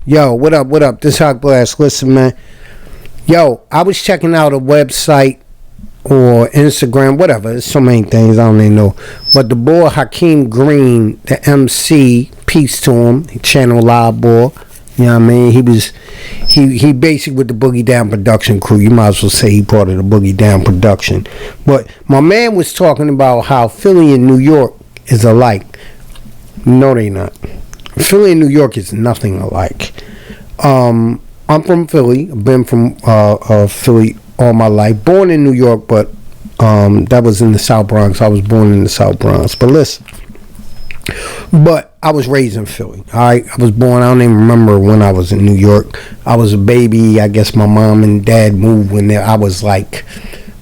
Yo, what up, what up? This Hot Blast. Listen, man. Yo, I was checking out a website or Instagram, whatever. There's so many things, I don't even know. But the boy Hakim Green, the MC, peace to him, he channel live boy. You know what I mean? He basically with the Boogie Down production crew. You might as well say he part of the Boogie Down production. But my man was talking about how Philly and New York is alike. No, they not. Philly and New York is nothing alike. I'm from Philly. I've been from Philly all my life. Born in New York, but that was in the South Bronx. I was born in the South Bronx. But listen, I was raised in Philly. All right, I was born. I don't even remember when I was in New York. I was a baby. I guess my mom and dad moved when I was like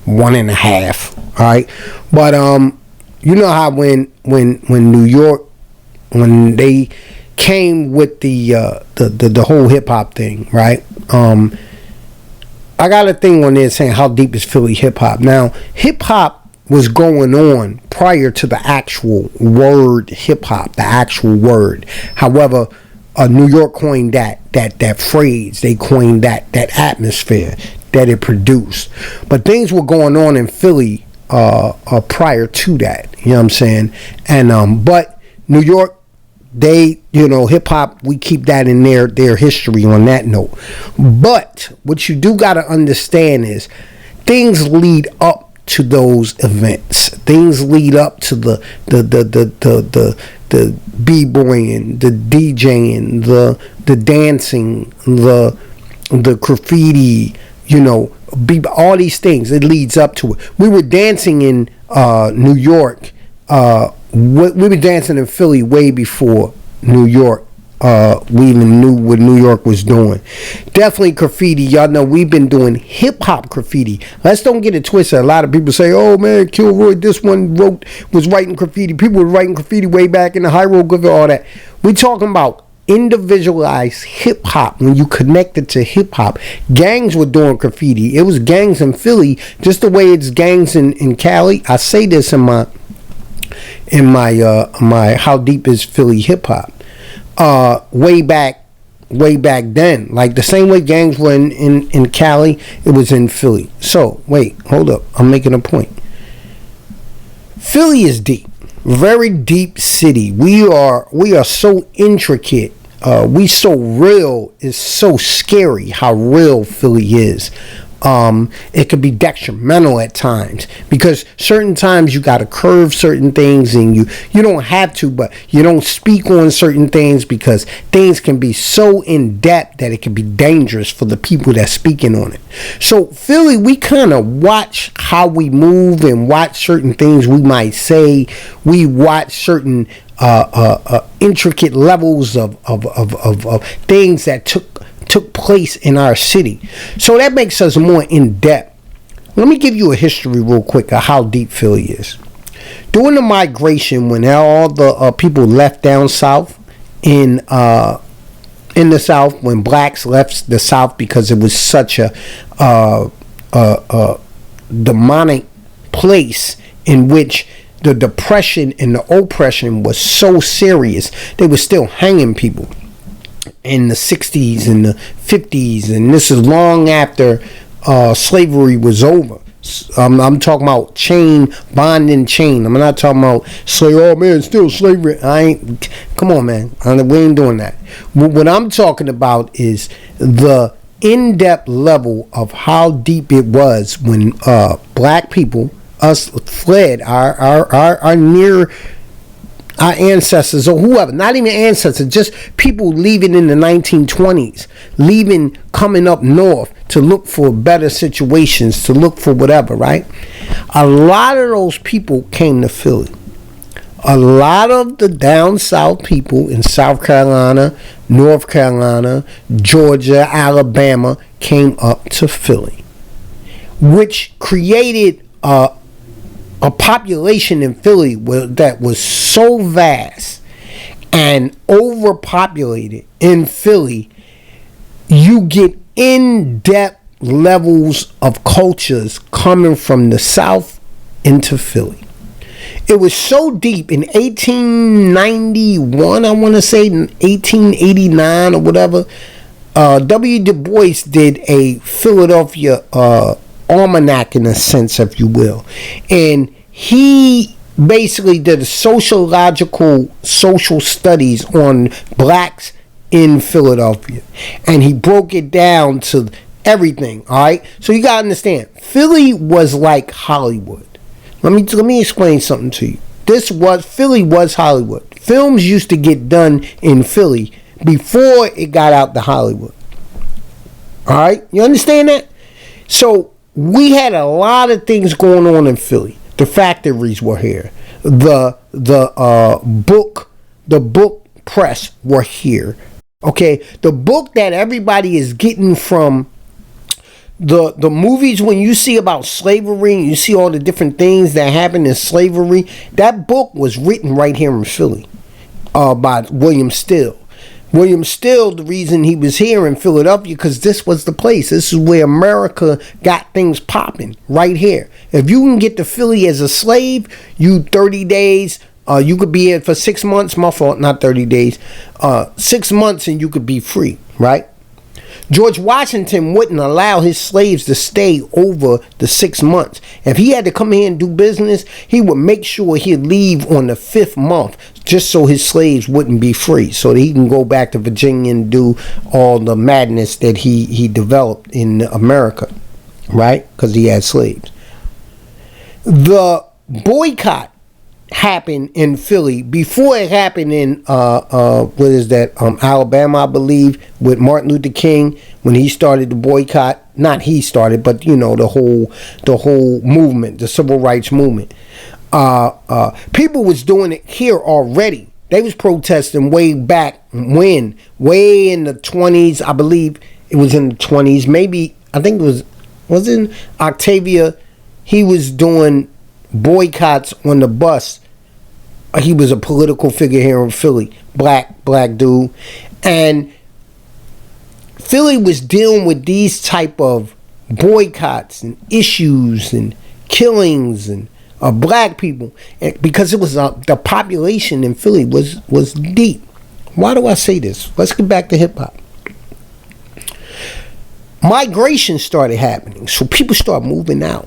1.5. All right, but you know how when New York, when they came with the whole hip hop thing, right? I got a thing on there saying how deep is Philly hip hop. Now, hip hop was going on prior to the actual word hip hop, the actual word. However, New York coined that phrase. They coined that atmosphere that it produced. But things were going on in Philly prior to that. You know what I'm saying? And but New York, they, hip hop, we keep that in their history on that note. But what you do got to understand is things lead up to those events. Things lead up to the b-boying, the DJing, the dancing, the graffiti, all these things. It leads up to it. We were dancing in New York. We were dancing in Philly way before New York. We even knew what New York was doing. Definitely graffiti. Y'all know we've been doing hip hop graffiti. Let's don't get it twisted. A lot of people say, "Oh man, Kilroy, this one was writing graffiti." People were writing graffiti way back in the hieroglyph, all that. We talking about individualized hip hop. When you connect it to hip hop, gangs were doing graffiti. It was gangs in Philly, just the way it's gangs in Cali. I say this in my how deep is Philly hip hop, way back then, like the same way gangs were in Cali, it was in Philly. So wait, hold up, I'm making a point. Philly is deep, very deep city. We are so intricate. We so real. It's so scary how real Philly is. It could be detrimental at times, because certain times you got to curve certain things, and you don't have to, but you don't speak on certain things because things can be so in depth that it can be dangerous for the people that's speaking on it. So Philly, we kind of watch how we move and watch certain things we might say. We watch certain intricate levels of things that took place in our city. So that makes us more in depth. Let me give you a history real quick of how deep Philly is. During the migration, when all the people left down south in the South, when blacks left the South because it was such a demonic place in which the depression and the oppression was so serious, they were still hanging people in the 60s and the 50s, and this is long after slavery was over. I'm talking about chain, bonding chain. I'm not talking about slave. Oh man, still slavery. Come on, man. We ain't doing that. What I'm talking about is the in-depth level of how deep it was when black people, us, fled our near. Our ancestors, or whoever, not even ancestors, just people leaving in the 1920s, coming up north to look for better situations, to look for whatever, right? A lot of those people came to Philly. A lot of the down south people in South Carolina, North Carolina, Georgia, Alabama came up to Philly, which created a population in Philly that was so vast and overpopulated in Philly. You get in-depth levels of cultures coming from the South into Philly. It was so deep in 1891, I want to say, in 1889 or whatever. W. Du Bois did a Philadelphia almanac, in a sense, if you will, and he basically did a social studies on blacks in Philadelphia, and he broke it down to everything. All right, so you gotta understand, Philly was like Hollywood. Let me explain something to you. Philly was Hollywood. Films used to get done in Philly before it got out to Hollywood. All right, you understand that? So we had a lot of things going on in Philly. The factories were here. The book press were here. Okay, the book that everybody is getting from the movies, when you see about slavery and you see all the different things that happened in slavery, that book was written right here in Philly by William Still. William Still, the reason he was here in Philadelphia, because this was the place. This is where America got things popping, right here. If you can get to Philly as a slave, you 30 days, you could be here for 6 months. My fault, not 30 days. 6 months and you could be free, right? George Washington wouldn't allow his slaves to stay over the 6 months. If he had to come here and do business, he would make sure he'd leave on the 5th month, just so his slaves wouldn't be free, so that he can go back to Virginia and do all the madness that he developed in America, right? Because he had slaves. The boycott happened in Philly before it happened in Alabama, I believe, with Martin Luther King, when he started the boycott. Not he started, but the whole movement, the civil rights movement. People was doing it here already. They was protesting way back when, way in the 20s. I believe it was in the 20s. Maybe, I think it was in Octavia. He was doing boycotts on the bus. He was a political figure here in Philly, black dude, and Philly was dealing with these type of boycotts and issues and killings and black people, because it was the population in Philly was deep. Why do I say this? Let's get back to hip hop. Migration started happening, so people start moving out.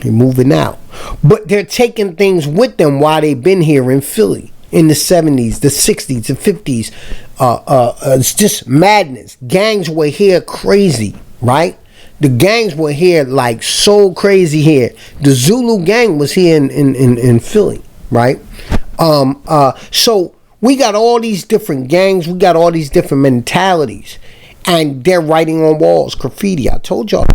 They're moving out, but they're taking things with them while they've been here in Philly in the 70s, the 60s, the 50s. It's just madness. Gangs were here crazy, right? The gangs were here like so crazy here. The Zulu gang was here in Philly, right? So we got all these different gangs. We got all these different mentalities, and they're writing on walls, graffiti. I told y'all.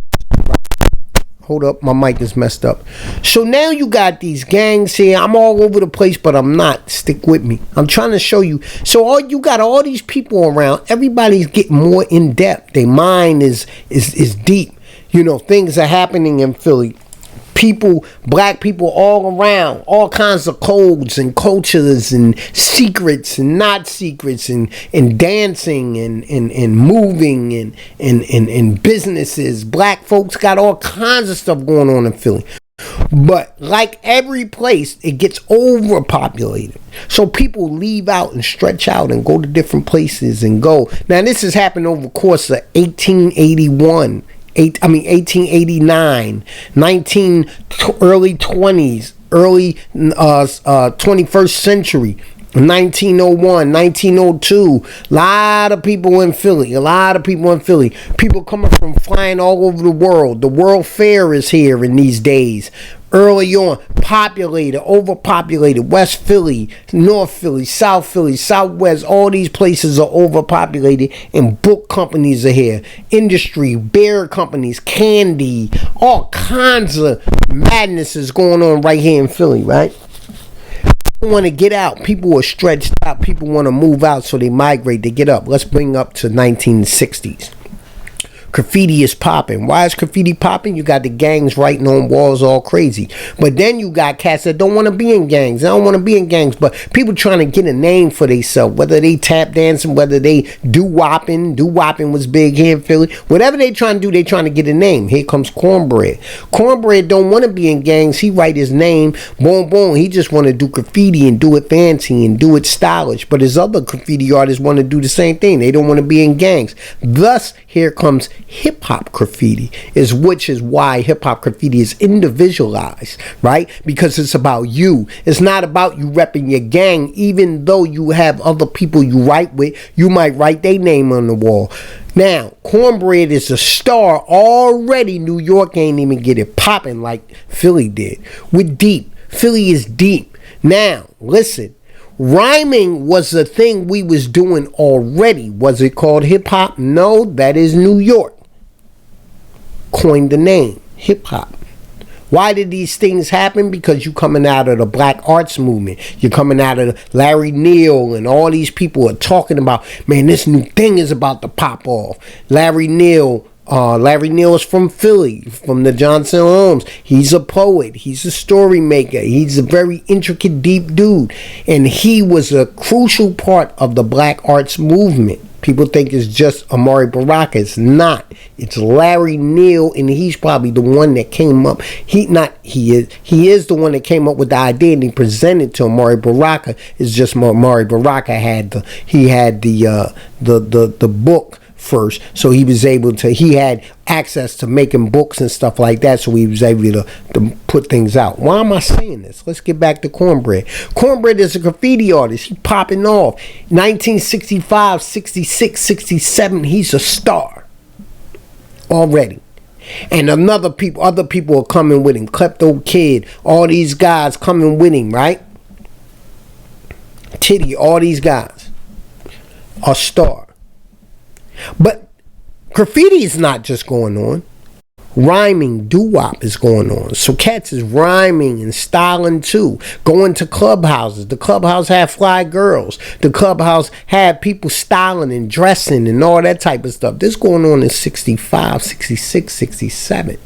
Hold up, my mic is messed up. So now you got these gangs here. I'm all over the place, but I'm not. Stick with me. I'm trying to show you. So you got all these people around. Everybody's getting more in depth. Their mind is deep. Things are happening in Philly. People, black people all around, all kinds of codes and cultures and secrets and not secrets and dancing and moving and businesses. Black folks got all kinds of stuff going on in Philly. But like every place, it gets overpopulated. So people leave out and stretch out and go to different places and go. Now this has happened over the course of 1889, early 20s, early 21st century, 1901, 1902. A lot of people in Philly. People coming from flying all over the world. The World Fair is here in these days. Early on, populated, overpopulated. West Philly, North Philly, South Philly, Southwest, all these places are overpopulated, and book companies are here. Industry, beer companies, candy, all kinds of madness is going on right here in Philly, right? People want to get out. People are stretched out. People want to move out, so they migrate, they get up. Let's bring up to 1960s. Graffiti is popping. Why is graffiti popping? You got the gangs writing on walls all crazy. But then you got cats that don't want to be in gangs. They don't want to be in gangs, but people trying to get a name for themselves, whether they tap dancing, whether they do-wopping. Do-wopping was big here in Philly. Whatever they trying to do, they trying to get a name. Here comes Cornbread. Cornbread don't want to be in gangs. He write his name, boom, boom. He just want to do graffiti and do it fancy and do it stylish. But his other graffiti artists want to do the same thing. They don't want to be in gangs. Thus, here comes hip-hop graffiti, which is why hip-hop graffiti is individualized, right? Because it's about you. It's not about you repping your gang. Even though you have other people you write with, you might write their name on the wall. Now, Cornbread is a star already. New York ain't even get it popping like Philly did. We're deep. Philly is deep. Now, listen. Rhyming was a thing we was doing already. Was it called hip-hop? No, that is New York. Coined the name, hip-hop. Why did these things happen? Because you coming out of the black arts movement. You're coming out of Larry Neal, and all these people are talking about, man, this new thing is about to pop off. Larry Neal is from Philly, from the Johnson Homes. He's a poet. He's a story maker. He's a very intricate, deep dude. And he was a crucial part of the black arts movement. People think it's just Amari Baraka. It's not. It's Larry Neal, and he's probably the one that came up. He is the one that came up with the idea, and he presented to Amari Baraka. It's just Amari Baraka had the book first, so he had access to making books and stuff like that, so he was able to put things out. Why am I saying this? Let's get back to Cornbread. Cornbread is a graffiti artist. He popping off 1965, 66, 67. He's a star already. And other people are coming with him. Klepto Kid, all these guys coming with him, right? Titty, all these guys are star. But graffiti is not just going on. Rhyming, doo-wop is going on. So cats is rhyming and styling too. Going to clubhouses. The clubhouse had fly girls. The clubhouse had people styling and dressing and all that type of stuff. This going on in 65, 66, 67.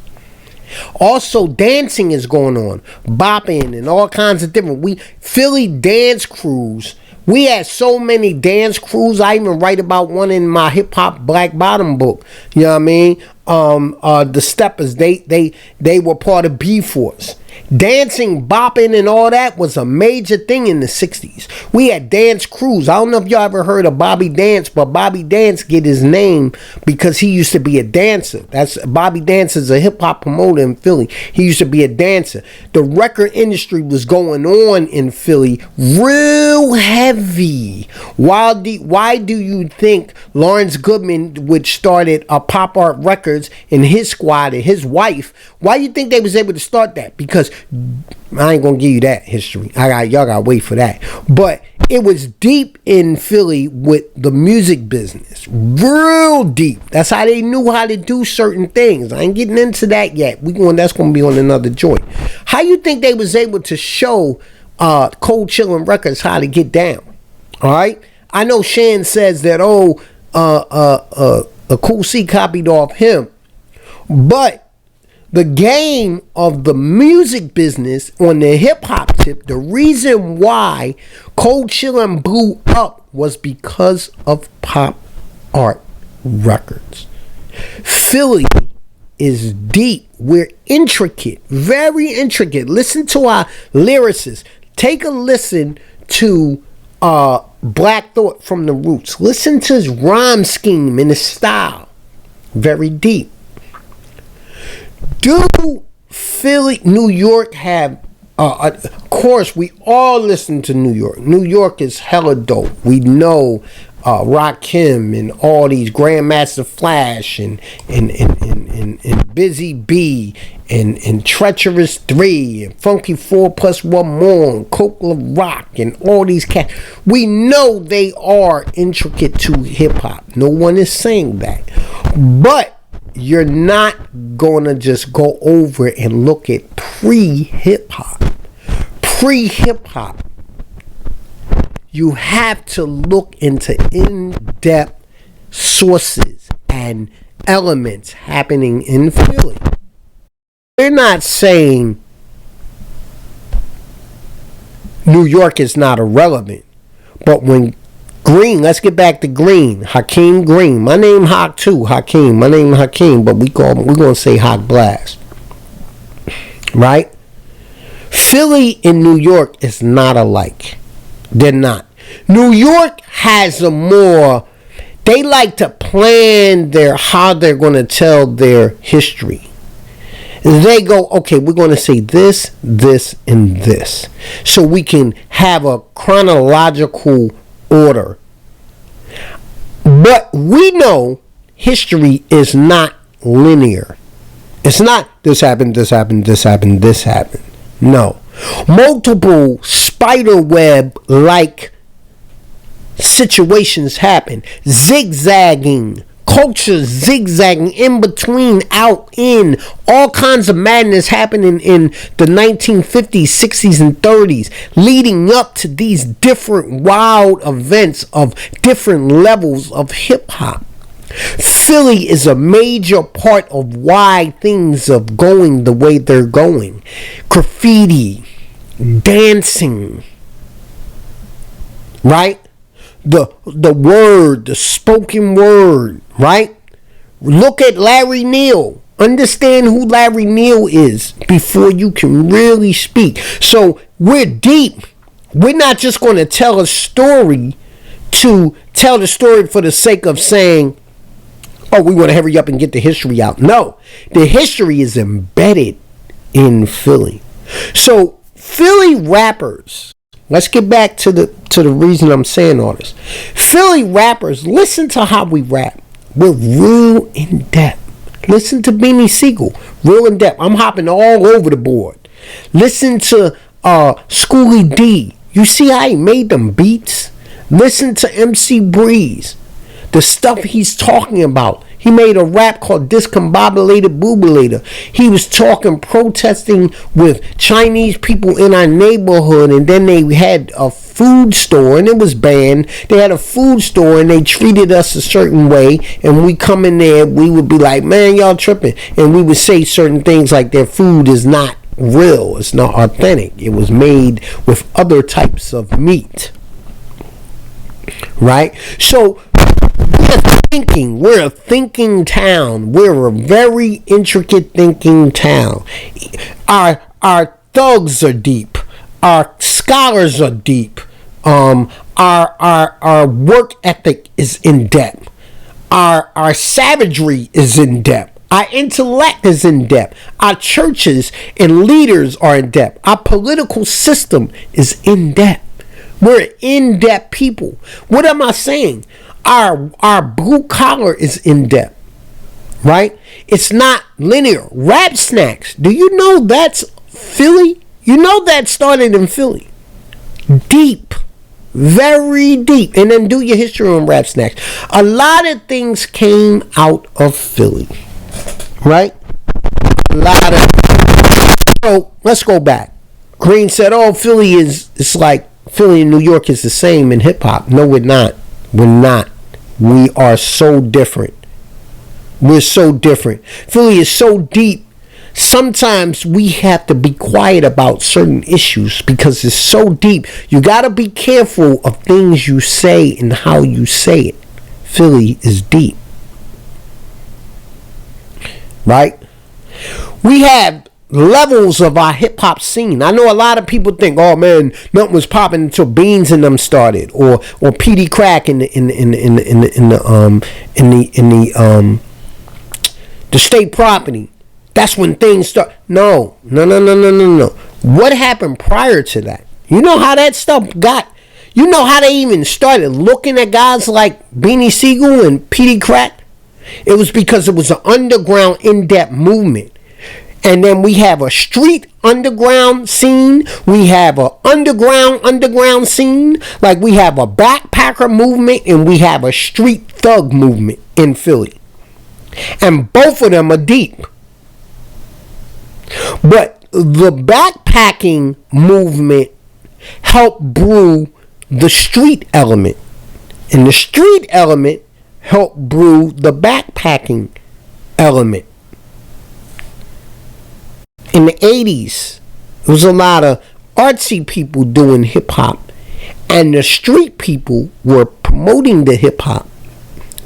Also, dancing is going on. Bopping and all kinds of different. Philly dance crews. We had so many dance crews. I even write about one in my hip hop Black Bottom book. You know what I mean? The Steppers, they were part of B-Force. Dancing, bopping, and all that was a major thing in the 60s. We had dance crews. I don't know if y'all ever heard of Bobby Dance, but Bobby Dance get his name because he used to be a dancer. Bobby Dance is a hip-hop promoter in Philly. He used to be a dancer. The record industry was going on in Philly real heavy. Why do you think Lawrence Goodman, which started Pop Art Records, and his squad and his wife, why do you think they was able to start that? Because I ain't gonna give you that history. Y'all gotta wait for that. But it was deep in Philly with the music business, real deep. That's how they knew how to do certain things. I ain't getting into that yet. That's gonna be on another joint. How you think they was able to show Cold Chillin' Records how to get down? All right. I know Shan says that a Cool C copied off him, but the game of the music business on the hip-hop tip, the reason why Cold Chillin' blew up was because of Pop Art Records. Philly is deep. We're intricate, very intricate. Listen to our lyricists. Take a listen to Black Thought from the Roots. Listen to his rhyme scheme and his style. Very deep. Do Philly, New York have, of course, we all listen to New York. New York is hella dope. We know Rakim and all these Grandmaster Flash and Busy B and Treacherous 3 and Funky 4 plus 1 more and Coke Rock and all these cats. We know they are intricate to hip-hop. No one is saying that. But you're not gonna just go over and look at pre-hip-hop. Pre-hip-hop, you have to look into in-depth sources and elements happening in Philly. We're not saying New York is not irrelevant, but when Green, let's get back to Green, Hakim Green. My name Hak too, Hakim. My name Hakim, but we're gonna say Hak Blast, right? Philly and New York is not alike. They're not. New York has a more. They like to plan how they're gonna tell their history. They go, okay, we're going to say this, this, and this. So we can have a chronological order. But we know history is not linear. It's not this happened, this happened, this happened, this happened. No. Multiple spider web like situations happen. Zigzagging. Culture zigzagging in between, out, in, all kinds of madness happening in the 1950s, 60s, and 30s, leading up to these different wild events of different levels of hip hop. Philly is a major part of why things are going the way they're going. Graffiti, dancing, right? The word, the spoken word, right? Look at Larry Neal. Understand who Larry Neal is before you can really speak. So we're deep. We're not just going to tell a story to tell the story for the sake of saying, oh, we want to hurry up and get the history out. No, the history is embedded in Philly. So Philly rappers, let's get back to the reason I'm saying all this. Philly rappers, listen to how we rap. We're real in depth. Listen to Beanie Siegel, real in depth. I'm hopping all over the board. Listen to Schoolie D. You see how he made them beats? Listen to MC Breeze. The stuff he's talking about. He made a rap called Discombobulated Boobulator. He was protesting with Chinese people in our neighborhood, and then they had a food store, and it was banned. They had a food store, and they treated us a certain way, and we come in there, we would be like, man, y'all tripping. And we would say certain things like their food is not real, it's not authentic. It was made with other types of meat. Right? So we're a thinking town. We're a very intricate thinking town. Our thugs are deep. Our scholars are deep. Our work ethic is in depth. Our savagery is in depth. Our intellect is in depth. Our churches and leaders are in depth. Our political system is in depth. We're in-depth people. What am I saying? Our blue collar is in depth, right? It's not linear. Rap Snacks. Do you know that's Philly? You know that started in Philly. Deep. Very deep. And then do your history on Rap Snacks. A lot of things came out of Philly, right? A lot of. So let's go back. Green said, oh, Philly it's like Philly and New York is the same in hip hop. No, we're not. We're not. We are so different. We're so different. Philly is so deep. Sometimes we have to be quiet about certain issues because it's so deep. You got to be careful of things you say and how you say it. Philly is deep. Right? We have levels of our hip hop scene. I know a lot of people think, oh man, nothing was popping until Beans and them started, or PD Crack in the state property. That's when things start. No. What happened prior to that? You know how that stuff got. You know how they even started looking at guys like Beanie Siegel and PD Crack? It was because it was an underground in-depth movement. And then we have a street underground scene. We have a underground scene. Like we have a backpacker movement and we have a street thug movement in Philly. And both of them are deep. But the backpacking movement helped brew the street element. And the street element helped brew the backpacking element. In the 80s, there was a lot of artsy people doing hip-hop, and the street people were promoting the hip-hop.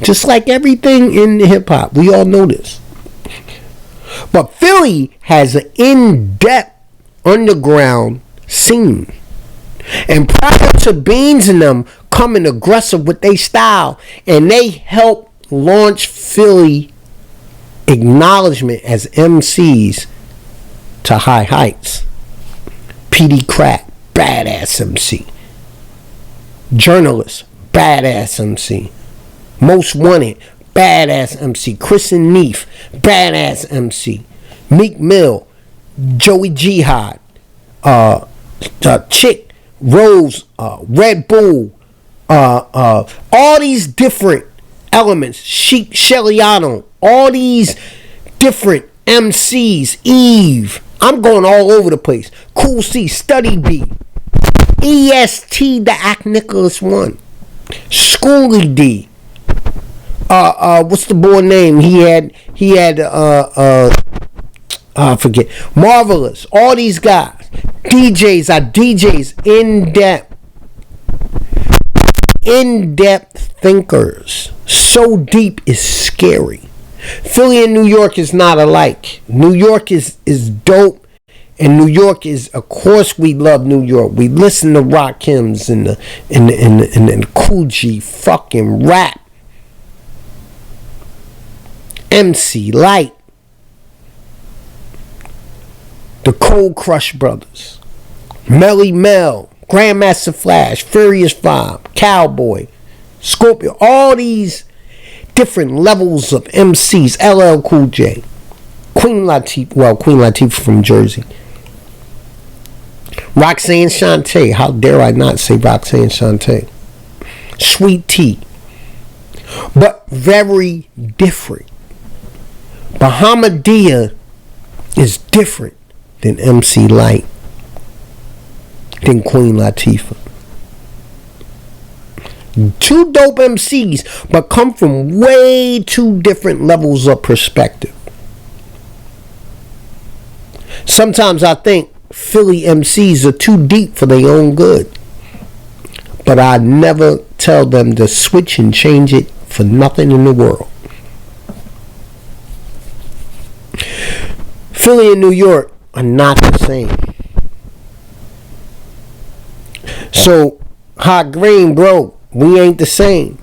Just like everything in hip-hop. We all know this. But Philly has an in-depth underground scene. And prior to Beans and them coming aggressive with their style, and they helped launch Philly acknowledgement as MCs to high heights. PD Crack, badass MC. Journalist, badass MC. Most Wanted, badass MC. Chris and Neef, badass MC. Meek Mill, Joey Jihad, Chick, Rose, Red Bull, all these different elements. Sheik Shelliano, all these different MCs. Eve, I'm going all over the place. Cool C, Study B, EST, the Act Nicholas one, Schoolie D. What's the boy name? He had I forget. Marvelous. All these guys. DJs are DJs. In-depth thinkers. So deep is scary. Philly and New York is not alike. New York is dope. And New York is, of course, we love New York. We listen to Rakims and the Cool G fucking rap. MC Light. The Cold Crush Brothers. Melly Mel. Grandmaster Flash. Furious 5. Cowboy. Scorpio. All these different levels of MCs. LL Cool J. Queen Latifah. Well, Queen Latifah from Jersey. Roxanne Shante. How dare I not say Roxanne Shante. Sweet Tea. But very different. Bahamadia is different than MC Light, than Queen Latifah. Two dope MCs, but come from way two different levels of perspective. Sometimes I think Philly MCs are too deep for their own good, but I never tell them to switch and change it for nothing in the world. Philly and New York are not the same. So, Hakim Green, bro, we ain't the same.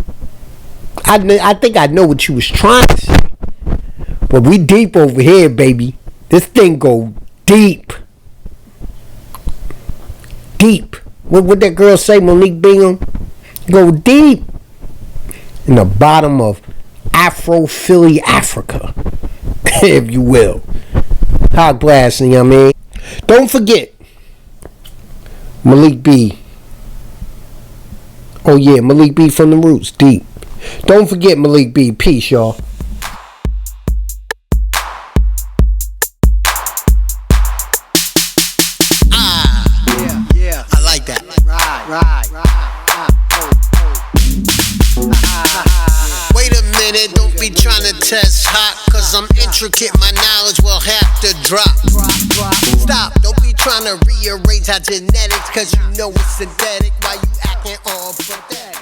I think I know what you was trying to say. But we deep over here, baby. This thing go deep. Deep. What that girl say, Monique Bingham? Go deep. In the bottom of Afro-Philly Africa. If you will. Hot blasting, you know what I mean? Don't forget Malik B. Oh yeah, Malik B from the Roots, deep. Don't forget Malik B. Peace, y'all. Yeah, I like that. Right. Wait a minute, don't be trying to test hot, cause I'm intricate, my knowledge will have to drop. Stop, don't be trying to rearrange our genetics, cause you know it's synthetic, while you acting all pathetic.